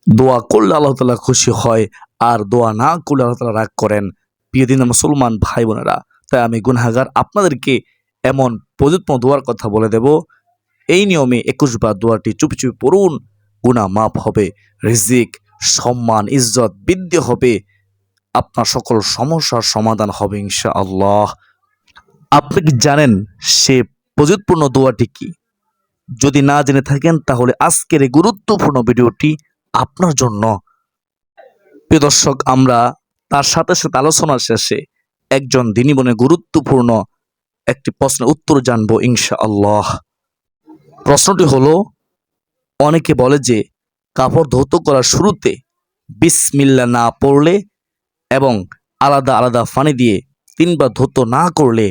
দোয়া করলে আল্লাহ তাআলা খুশি হয়, আর দোয়া না করলে আল্লাহ তাআলা রাগ করেন। প্রিয় দিনের মুসলমান ভাই বোনেরা, তাই আমি গুনাহগার আপনাদেরকে এমন পবিত্র দোয়ার কথা বলে দেব। এই নিয়মে ২১ বার দোয়াটি চুপি চুপি পড়ুন। গুনাহ মাফ হবে, রিজিক, সম্মান, ইজ্জত বৃদ্ধি হবে, আপনার সকল সমস্যার সমাধান হবে ইনশাআল্লাহ। আপনি কি জানেন সে প্রযোজনপূর্ণ দোয়াটি কি? যদি না জেনে থাকেন তাহলে আজকের এই গুরুত্বপূর্ণ ভিডিওটি আপনার জন্য। প্রিয় দর্শক, আমরা তার সাথে সাথে আলোচনার শেষে একজন দিনী বোনের গুরুত্বপূর্ণ একটি প্রশ্নের উত্তর জানবো ইনশাআল্লাহ। প্রশ্নটি হলো, অনেকে বলে যে কাপড় ধৌত করার শুরুতে বিসমিল্লাহ না পড়লে এবং আলাদা আলাদা পানি দিয়ে ৩ বার ধৌত না করলে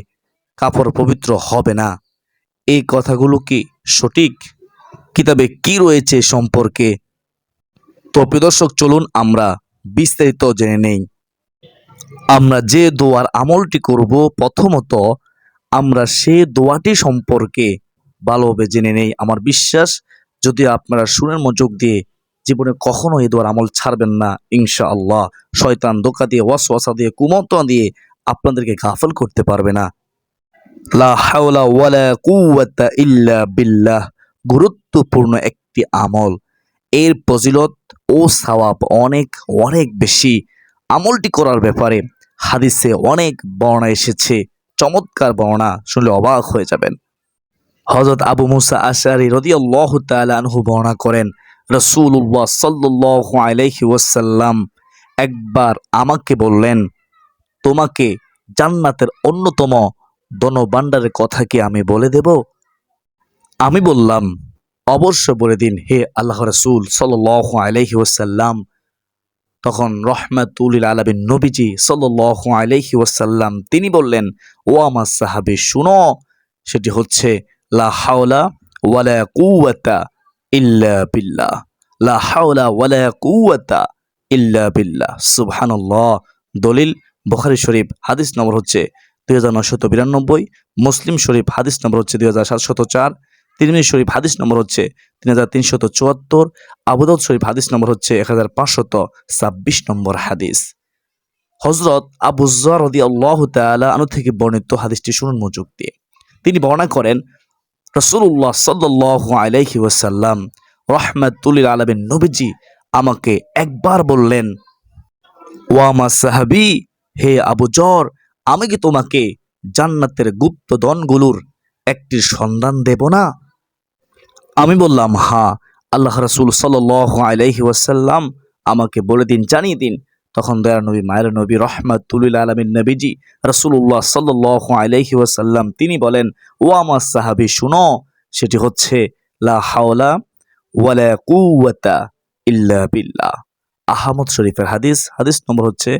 কাপড় পবিত্র হবে না। এই কথাগুলো কি সঠিক? কিতাবে কি রয়েছে সম্পর্কে? তো প্রিয় দর্শক, চলুন আমরা বিস্তারিত জেনে নেই। আমরা যে দোয়ার আমলটি করব, প্রথমত আমরা সে দোয়াটি সম্পর্কে ভালোভাবে জেনে নেই। আমার বিশ্বাস, যদি আপনারা শুনে মনোযোগ দিয়ে জীবনে কখনো এই দোয়ার আমল ছাড়বেন না ইনশাআল্লাহ। শয়তান ধোঁকা দিয়ে, ওয়াসওয়াসা দিয়ে, কুমন্ত্রণা দিয়ে আপনাদেরকে গাফেল করতে পারবে না। লা হাওলা ওয়ালা কুওয়াতা ইল্লা বিল্লাহ গুরুত্বপূর্ণ একটি আমল। এর ফজিলত ও সওয়াব অনেক অনেক বেশি। আমলটি করার ব্যাপারে হাদিসে অনেক বর্ণনা এসেছে, চমৎকার বর্ণনা, শুনলে অবাক হয়ে যাবেন। হযরত আবু মুসা আশআরী রাদিয়াল্লাহু তাআলা আনহু বর্ণনা করেন, রাসূলুল্লাহ সাল্লাল্লাহু আলাইহি ওয়াসাল্লাম একবার আমাকে বললেন, তোমাকে জান্নাতের অন্যতম ধনভাণ্ডারের কথা কি আমি বলে দেব? আমি বললাম, অবশ্য বলে দিন হে আল্লাহর রাসূল সাল্লাল্লাহু আলাইহি ওয়াসাল্লাম। তখন রহমাতুল লিল আলামিন নবীজি সাল্লাল্লাহু আলাইহি ওয়াসাল্লাম তিনি বললেন, ও আমার সাহাবী শুনো, সেটি হচ্ছে লা হাওলা ওয়ালা কুওয়াতা ইল্লা বিল্লাহ। লা হাওলা ওয়ালা কুওয়াতা ইল্লা বিল্লাহ। সুবহানাল্লাহ। দলিল বুখারী শরীফ, হাদিস নম্বর হচ্ছে 2992, মুসলিম শরীফ হাদিস নম্বর হচ্ছে 2704, তিরমিজি শরীফ হাদিস নম্বর হচ্ছে 3374, আবু দাউদ শরীফ হাদিস নম্বর হচ্ছে 1526 নম্বর হাদিস। হযরত আবু যর রাদিয়াল্লাহু তাআলা আনহু থেকে বর্ণিত হাদিসটি শুনুন মনোযোগ দিয়ে। তিনি বর্ণনা করেন, রাসূলুল্লাহ সাল্লাল্লাহু আলাইহি ওয়াসাল্লাম রাহমাতুল লিল আলামিন নবীজি আমাকে একবার বললেন, ও আমার সাহাবী, হে আবু যর, আমি কি তোমাকে জান্নাতের গুপ্তধনগুলোর একটির সন্ধান দেব না? আমি বললাম, হ্যাঁ আল্লাহ রাসূল সাল্লাল্লাহু আলাইহি ওয়াসাল্লাম, আমাকে বলে দিন, জানিয়ে দিন। তখন দয়ার নবী, মায়ের নবী, রাহমাতুল লিল আলামিন নবীজি রাসূলুল্লাহ সাল্লাল্লাহু আলাইহি ওয়াসাল্লাম তিনি বলেন, ও আমার সাহাবী শুনো, সেটি হচ্ছে লা হাওলা ওয়ালা কুওয়াতা ইল্লা বিল্লাহ। আহমদ শরীফের হাদিস, হাদিস নম্বর হচ্ছে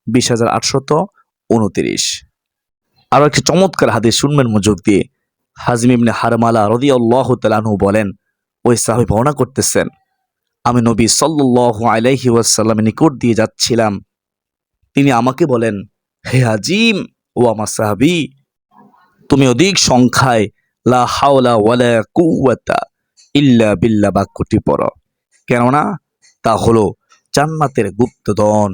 20829। আরো একটি চমৎকার হাদিস শুনবেন মনোযোগ দিয়ে। হাজম ইবনে হারমালা রাদিয়াল্লাহু তাআলা আনহু বলেন, ওই সাহাবী বর্ণনা করতেছেন, আমি নবী সাল্লাল্লাহু আলাইহি ওয়াসাল্লামের নিকট দিয়ে যাচ্ছিলাম। তিনি আমাকে বলেন, হে হাজিম, ও আমার সাহাবী, তুমি অধিক সংখ্যায় লা হাওলা ওয়ালা কুওয়াতা ইল্লা বিল্লাহ বাক্যটি পড়ো, কেননা তা হলো জান্নাতের গুপ্তধন,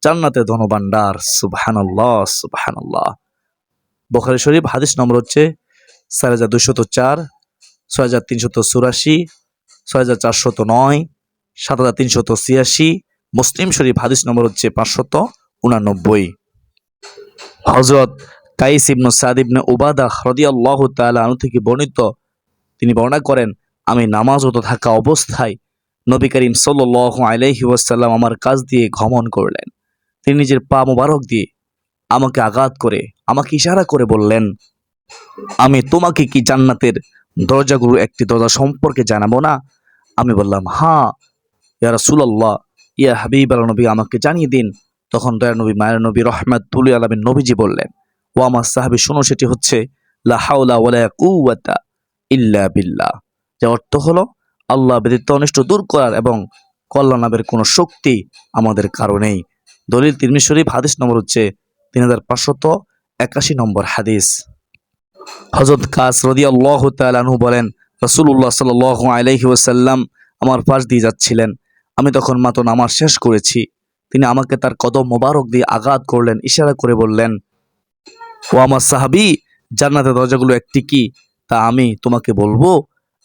জান্নাতের ধনভাণ্ডার। সুবহানাল্লাহ, সুবহানাল্লাহ। বুখারী শরীফ হাদিস নম্বর হচ্ছে 4204, 6384, 6409, 7386। মুসলিম শরীফ হাদিস নম্বর হচ্ছে 589। হযরত কাইস ইবনে সাদ ইবনে উবাদাহ রাদিয়াল্লাহু তাআলা আনহু থেকে বর্ণিত, তিনি বর্ণনা করেন, আমি নামাজরত থাকা অবস্থায় নবী করিম সাল্লাল্লাহু আলাইহি ওয়াসাল্লাম আমার কাছ দিয়ে গমন করলেন। তিনি নিজের পা মোবারক দিয়ে আমাকে আঘাত করে আমাকে ইশারা করে বললেন, আমি তোমাকে কি জান্নাতের দরজাগুলোর একটি দরজা সম্পর্কে জানাবো না? আমি বললাম, হ্যাঁ ইয়া রাসূলুল্লাহ, ইয়া হাবিবাল্লাহ নবী, আমাকে জানিয়ে দিন। তখন দয়ার নবী, মায়ের নবী, রাহমাতুল লিল আলামিন নবীজি বললেন, ও আমার সাহাবী শুনো, সেটি হচ্ছে লা হাওলা ওয়ালা কুওয়াতা ইল্লা বিল্লাহ, যার অর্থ হলো আল্লাহ ব্যতীত অনিষ্ট দূর করার এবং কল্যাণ লাভের কোনো শক্তি আমাদের কারণেই। দলিল তিরমিজি শরীফ হাদিস নম্বর হচ্ছে 3581 নম্বর হাদিস। হযরত কাস রাদিয়াল্লাহু তাআলা আনহু বলেন, রাসূলুল্লাহ সাল্লাল্লাহু আলাইহি ওয়াসাল্লাম আমার পাশ দিয়ে যাচ্ছিলেন। আমি তখন মাত্র নামাজ শেষ করেছি। তিনি আমাকে তার কদম মোবারক দিয়ে আঘাত করলেন, ইশারা করে বললেন, ও আমার সাহাবী, জান্নাতের দরজাগুলো একটি কি, তা আমি তোমাকে বলবো?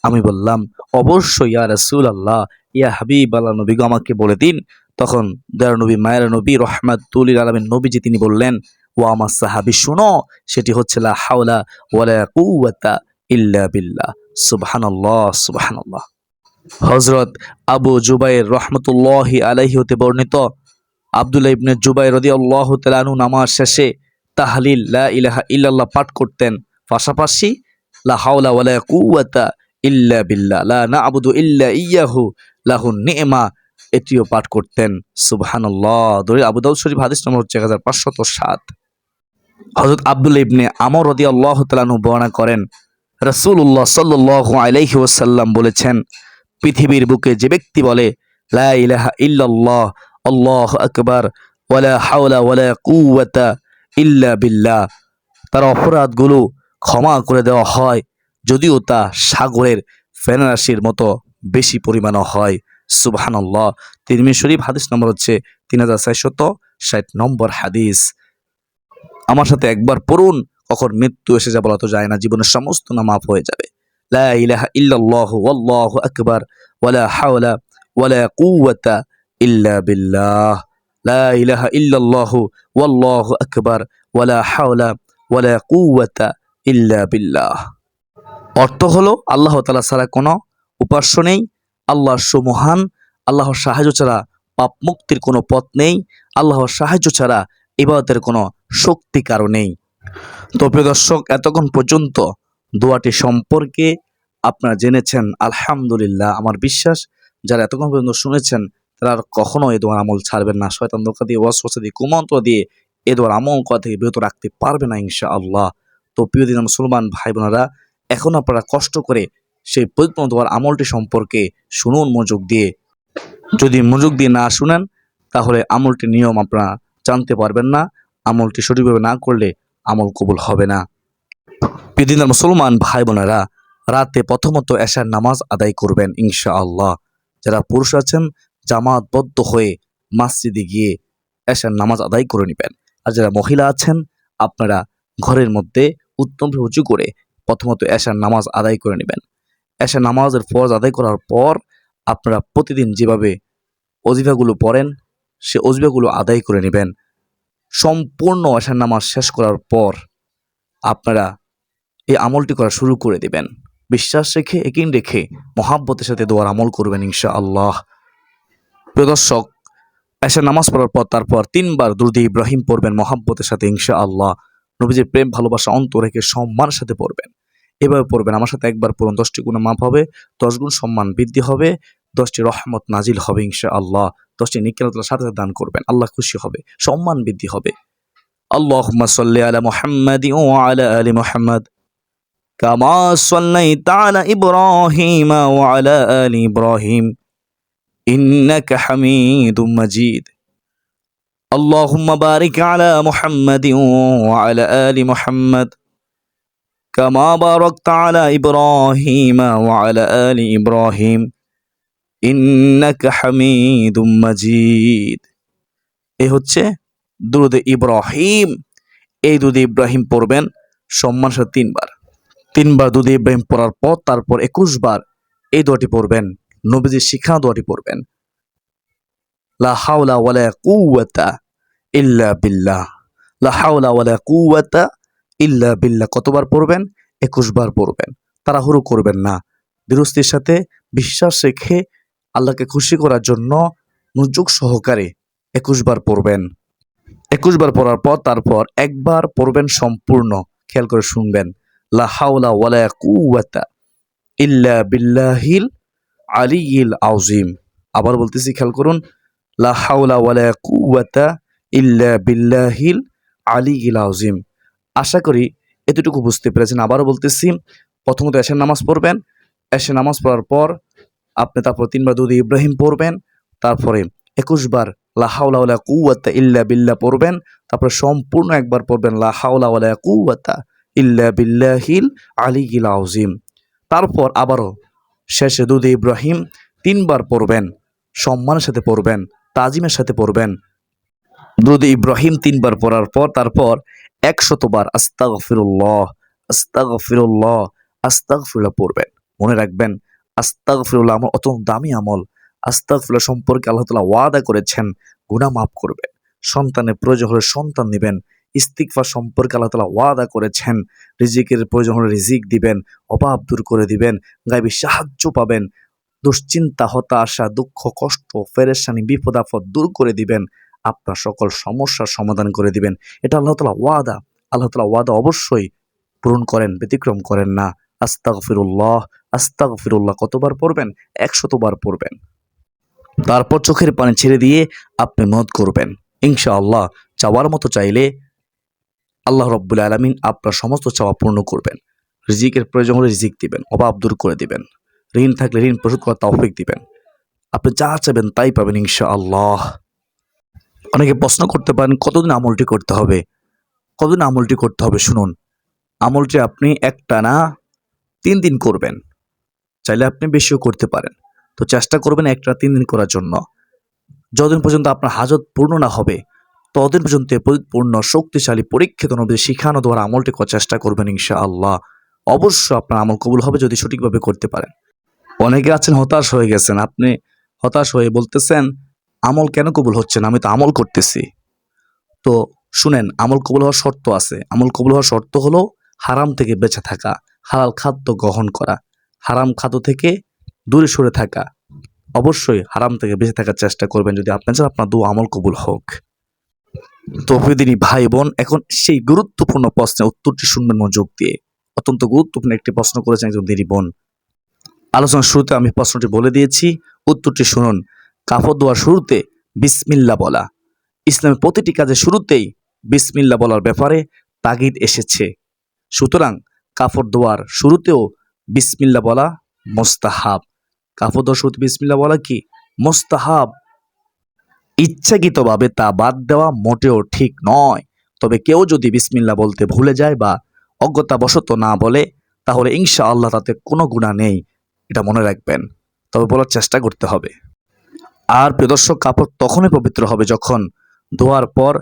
আমি বললাম, অবশ্যই ইয়া রাসূলুল্লাহ, ইয়া হাবিব আল্লাহ, নবী গো, আমাকে বলে দিন। তখন দয়ার নবী, মায়ের নবী, রহমাতুল আলামিন নবীজি তিনি বললেন, ও আমার সাহাবী, শুনো, সেটি হচ্ছে লা হাওলা ওয়ালা কুওয়াতা ইল্লা বিল্লাহ। সুবহানাল্লাহ, সুবহানাল্লাহ। হযরত আবু জুবাইর রহমতুল্লাহি আলাইহি হতে বর্ণিত, আব্দুল্লাহ ইবনে জুবাইর রাদিয়াল্লাহু তাআলা আনহু নামাজ শেষে তাহলিল লা ইলাহা ইল্লাল্লাহ পাঠ করতেন, পাশাপাশি লা হাওলা ওয়ালা কুওয়াতা ইল্লা বিল্লাহ, লা না'বুদু ইল্লা ইয়াহু লাহুন নি'মা, এটিও পাঠ করতেন। সুবহানাল্লাহ। দলিল আবু দাউদ শরীফ, হাদিস নম্বর হচ্ছে 1507। হযরত আব্দুল্লাহ ইবনে আমর রাদিয়াল্লাহু তাআলা আনহু বর্ণনা করেন, রাসূলুল্লাহ সাল্লাল্লাহু আলাইহি ওয়াসাল্লাম বলেছেন, পৃথিবীর বুকে যে ব্যক্তি বলে লা ইলাহা ইল্লাল্লাহ আল্লাহু আকবার ওয়ালা হাওলা ওয়ালা কুওয়াতা ইল্লা বিল্লাহ, তার অপরাধগুলো ক্ষমা করে দেওয়া হয়, যদিও তা সাগরের ফেনারাশির মতো বেশি পরিমাণও হয়। সুবহানাল্লাহ। তিরমিজি শরীফ, হাদিস নম্বর হচ্ছে 3460 নম্বর হাদিস। আমার সাথে একবার পড়ুন, কখন মৃত্যু এসে যাবে বলা তো যায় না, জীবনের সমস্ত না মাফ হয়ে যাবে। লা ইলাহা ইল্লাল্লাহু আল্লাহু আকবার ওয়ালা হাওলা ওয়ালা কুওয়াতা ইল্লা বিল্লাহ, লা ইলাহা ইল্লাল্লাহু আল্লাহু আকবার ওয়ালা হাওলা ওয়ালা কুওয়াতা ইল্লা বিল্লাহ। অর্থ হলো, আল্লাহ তাআলা ছাড়া কোনো উপাস্য নেই, আল্লাহ সুমহান, আল্লাহর সাহায্য ছাড়া পাপ মুক্তির কোনো পথ নেই, আল্লাহর সাহায্য ছাড়া ইবাদতের কোনো শক্তি কারো নেই। তো প্রিয় দর্শক, এতক্ষণ পর্যন্ত দোয়াটি সম্পর্কে আপনারা জেনেছেন, আলহামদুলিল্লাহ। আমার বিশ্বাস, যারা এতক্ষণ পর্যন্ত শুনেছেন তারা আর কখনো এই দোয়ার আমল ছাড়বেন না। শয়তান ধোঁকা দিয়ে, ওয়াসওয়াসা দিয়ে, কুমন্ত্র দিয়ে এই দোয়ার আমল করা থেকে বিরত রাখতে পারবে না ইনশাআল্লাহ। তো প্রিয় দিন মুসলমান ভাই বোনেরা, এখন আপনারা কষ্ট করে সেই পবিত্র দোয়ার আমলটি সম্পর্কে শুনুন মনোযোগ দিয়ে। যদি মনোযোগ দিয়ে না শুনেন, তাহলে আমলটির নিয়ম আপনারা জানতে পারবেন না। আমলটি সঠিকভাবে না করলে আমল কবুল হবে না। প্রিয় দিন মুসলমান ভাই বোনেরা, রাতে প্রথমত এশার নামাজ আদায় করবেন ইনশাআল্লাহ। যারা পুরুষ আছেন, জামাতবদ্ধ হয়ে মসজিদে গিয়ে এশার নামাজ আদায় করে নেবেন। আর যারা মহিলা আছেন, আপনারা ঘরের মধ্যে উত্তমভাবে উঁচু করে প্রথমত এশার নামাজ আদায় করে নেবেন। এশার নামাজের ফরজ আদায় করার পর আপনারা প্রতিদিন যেভাবে ওজিফাগুলো পড়েন, সে ওজিফাগুলো আদায় করে নেবেন। সম্পূর্ণ এশার নামাজ শেষ করার পর আপনারা এই আমলটি করা শুরু করে দিবেন। বিশ্বাস রেখে, একিন রেখে, মহাব্বতের সাথে দোয়ার আমল করবেন ইনশাআল্লাহ। প্রিয় দর্শক, এশার নামাজ পড়ার পর তারপর 3 বার দুরূদ ইব্রাহিম পড়বেন মহাব্বতের সাথে ইনশাআল্লাহ। নবীজির প্রেম ভালোবাসা অন্তর রেখে সম্মানের সাথে পড়বেন। এভাবে পড়বেন। আমার সাথে একবার পড়ুন, 10টি গুণ মাফ হবে, 10 গুণ সম্মান বৃদ্ধি হবে, 10টি রহমত নাজিল হবে ইনশাআল্লাহ, 10টি নেকি আল্লাহর সাথে দান করবেন, আল্লাহ খুশি হবে, সম্মান বৃদ্ধি হবে। আল্লাহুম্মা সাল্লি আলা মুহাম্মাদিন ওয়া আলা আলি মুহাম্মাদ কামা সাল্লাইতা আলা ইব্রাহিম ওয়া আলা আলি ইব্রাহিম ইন্নাকা হামিদুম মাজিদ। আল্লাহুম্মা বারিক আলা মুহাম্মাদিন ওয়া আলা আলি মুহাম্মাদ কামা বারাকতা আলা ইব্রাহিম ওয়া আলা আলি ইব্রাহিম ইন্নাকা হামিদুম মাজিদ। এই হচ্ছে দুরূদ ইব্রাহিম। এই দুরূদ ইব্রাহিম পড়বেন সম্মানের সাথে 3 বার। 3 বার দুরূদ ইব্রাহিম পড়ার পর তারপর 21 বার এই দোয়াটি পড়বেন। নবীজির শিখানো দোয়াটি পড়বেন, লা হাওলা ওয়ালা কুওয়াতা ইল্লা বিল্লাহ, লা হাওলা ওয়ালা কুওয়াতা ইল্লা বিল্লাহ। কতবার পড়বেন? 21 বার পড়বেন। তাড়াহুড়ো করবেন না, ধীরস্থির সাথে বিশ্বাস রেখে আল্লাহকে খুশি করার জন্য মনোযোগ সহকারে 21 বার পড়বেন। 21 বার পড়ার পর তারপর একবার পড়বেন সম্পূর্ণ। খেয়াল করে শুনবেন, লা হাওলা ওয়ালা কুওয়াতা ইল্লা বিল্লাহিল আলিয়্যিল আযীম। আবার বলতেছি, খেয়াল করুন, লা হাওলা ওয়ালা কুওয়াতা ইল্লা বিল্লাহিল আলিয়্যিল আযীম। আশা করি এতটুকু বুঝতে পেরেছেন। আবারও বলতেছি, প্রথমত এশার নামাজ পড়বেন। এশার নামাজ পড়ার পর আপনি তারপর 3 বার দুরূদ ইব্রাহিম পড়বেন। তারপরে 21 বার লা হাওলা ওয়ালা কুওয়াতা ইল্লা বিল্লাহ পড়বেন। তারপরে সম্পূর্ণ একবার পড়বেন লা হাওলা ওয়ালা কুওয়াতা ইল্লা বিল্লাহিল আলিয়্যিল আযীম। তারপর আবারও শেষে দুরূদ ইব্রাহিম 3 বার পড়বেন। সম্মানের সাথে পড়বেন, তাজিমের সাথে পড়বেন। দুরূদ ইব্রাহিম 3 বার পড়ার পর তারপর 100 বার আস্তাগফিরুল্লাহ, আস্তাগফিরুল্লাহ, আস্তাগফিরুল্লাহ পড়বেন। মনে রাখবেন, আস্তাগফিরুল্লাহ আমার অত্যন্ত দামি আমল। আস্তাগফিরুল্লাহ সম্পর্কে আল্লাহ তাআলা ওয়াদা করেছেন গুনাহ মাফ করবেন, সন্তানের প্রয়োজন হলে সন্তান দিবেন। ইস্তিগফার সম্পর্কে আল্লাহ তাআলা ওয়াদা করেছেন রিজিকের প্রয়োজন হলে রিজিক দিবেন, অভাব দূর করে দিবেন, গায়বী সাহায্য পাবেন, দুশ্চিন্তা, হতাশা, দুঃখ, কষ্ট, পেরেশানি, বিপদ আপদ দূর করে দিবেন, আপনার সকল সমস্যার সমাধান করে দিবেন। এটা আল্লাহ তাআলা ওয়াদা। আল্লাহ তাআলা ওয়াদা অবশ্যই পূরণ করেন, ব্যতিক্রম করেন না। আস্তাগফিরুল্লাহ, আস্তাগফিরুল্লাহ কতবার পড়বেন? 100 বার পড়বেন। তারপর চোখের পানি ছেড়ে দিয়ে আপনি নিয়ত করবেন, ইনশাআল্লাহ চাওয়ার মতো চাইলে আল্লাহ রাব্বুল আলামিন আপনার সমস্ত চাওয়া পূর্ণ করবেন। রিজিকের প্রয়োজন হলে রিজিক দিবেন, অভাব দূর করে দিবেন, ঋণ থাকলে ঋণ পরিশোধ করার তৌফিক দিবেন। আপনি যা চাইবেন তাই পাবেন ইনশাআল্লাহ। অনেকে প্রশ্ন করতে পারেন কতদিন আমলটি করতে হবে? কতদিন আমলটি করতে হবে? শুনুন, আমলটি আপনি একটানা 3 দিন করবেন, চাইলে আপনি বেশিও করতে পারেন। তো চেষ্টা করবেন একটানা 3 দিন করার জন্য। যতদিন পর্যন্ত আপনার হাজত পূর্ণ না হবে ততদিন পর্যন্ত পরিপূর্ণ শক্তিশালী পরীক্ষিত নবীর শিখানো দ্বারা আমলটি করার চেষ্টা করবেন ইনশাআল্লাহ। অবশ্যই আপনার আমল কবুল হবে যদি সঠিকভাবে করতে পারেন। অনেকে আছেন হতাশ হয়ে গেছেন, আপনি হতাশ হয়ে বলতেছেন আমল কেন কবুল হচ্ছে না, আমি তো আমল করতেছি। তো শুনেন, আমল কবুল হওয়ার শর্ত আছে। আমল কবুল হওয়ার শর্ত হলো হারাম থেকে বেঁচে থাকা, হালাল খাদ্য গ্রহণ করা, হারাম খাদ্য থেকে দূরে সরে থাকা। অবশ্যই হারাম থেকে বেঁচে থাকার চেষ্টা করবেন যদি আপনি চান আপনার দোয়া আমল কবুল হোক। তো প্রিয়দিনী ভাই বোন, এখন সেই গুরুত্বপূর্ণ প্রশ্নের উত্তরটি শুনবেন মনোযোগ দিয়ে। অত্যন্ত গুরুত্বপূর্ণ একটি প্রশ্ন করেছেন একজন দিনী বোন। আলোচনার শুরুতে আমি প্রশ্নটি বলে দিয়েছি, উত্তরটি শুনুন। কাফর দোয়ার শুরুতে বিসমিল্লাহ বলা। ইসলামের প্রতিটি কাজের শুরুতেই বিসমিল্লাহ বলার ব্যাপারে তাগিদ এসেছে। সুতরাং কাফর দোয়ার শুরুতেও বিসমিল্লাহ বলা মুস্তাহাব। কাফর দোয়ার শুরুতে বিসমিল্লাহ বলা কি? মুস্তাহাব। ইচ্ছাকৃতভাবে তা বাদ দেওয়া মোটেও ঠিক নয়। তবে কেউ যদি বিসমিল্লাহ বলতে ভুলে যায় বা অজ্ঞতাবশত না বলে তাহলে ইনশাআল্লাহ তাতে কোনো গুনাহ নেই, এটা মনে রাখবেন। তবে বলার চেষ্টা করতে হবে। আর প্রিয় দর্শক, কাপড় তখনই পবিত্র হবে যখন ধোয়ার পর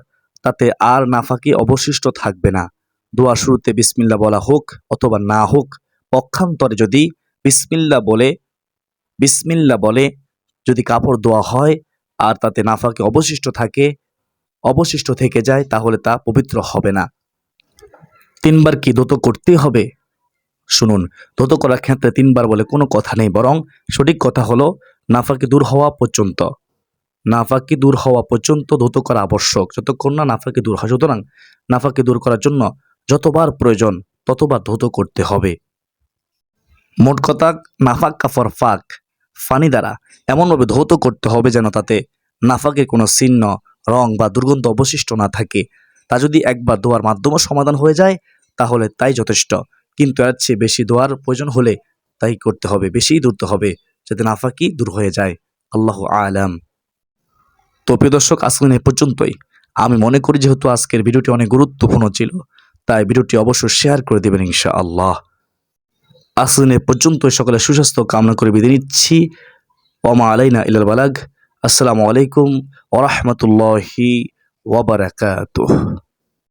তাতে আর নাফাকি অবশিষ্ট থাকবে না। দোয়ার শুরুতে বিসমিল্লাহ বলা হোক অথবা না হোক, পক্ষান্তরে যদি বিসমিল্লাহ বলে যদি কাপড় ধোয়া হয় আর তাতে নাফাকি অবশিষ্ট থেকে যায় তাহলে তা পবিত্র হবে না। 3 বার কি ধৌত করতেই হবে? শুনুন, ধৌত করার ক্ষেত্রে 3 বার বলে কোনো কথা নেই, বরং সঠিক কথা হলো নাফাকি দূর হওয়া পর্যন্ত ধৌত করা আবশ্যক, যতক্ষণ না নাফাকি দূর হয়। সুতরাং নাফাকি দূর করার জন্য যতবার প্রয়োজন ততবার ধৌত করতে হবে। মোট কথা, নাফাক কাফর ফাক ফানি দ্বারা এমনভাবে ধৌত করতে হবে যেন তাতে নাফাকের কোনো চিহ্ন, রং বা দুর্গন্ধ অবশিষ্ট না থাকে। তা যদি একবার দোয়ার মাধ্যমে সমাধান হয়ে যায় তাহলে তাই যথেষ্ট, কিন্তু এর চেয়ে বেশি দোয়ার প্রয়োজন হলে তাই করতে হবে, বেশিই ধরতে হবে যাতে নাফাকি দূর হয়ে যায়। আল্লাহু আলাম। তো প্রিয় দর্শক, আজকে এ পর্যন্তই। আমি মনে করি যেহেতু আজকের ভিডিওটি অনেক গুরুত্বপূর্ণ ছিল তাই ভিডিওটি অবশ্যই শেয়ার করে দেবেন ইনশাআল্লাহ। আজকে এ পর্যন্ত সকলে সুস্বাস্থ্য কামনা করে বিদায় নিচ্ছি। ওমা আলাইনা ইল্লাল বালাগ। আসসালামু আলাইকুম ওয়া রাহমাতুল্লাহি ওয়া বারাকাতুহু।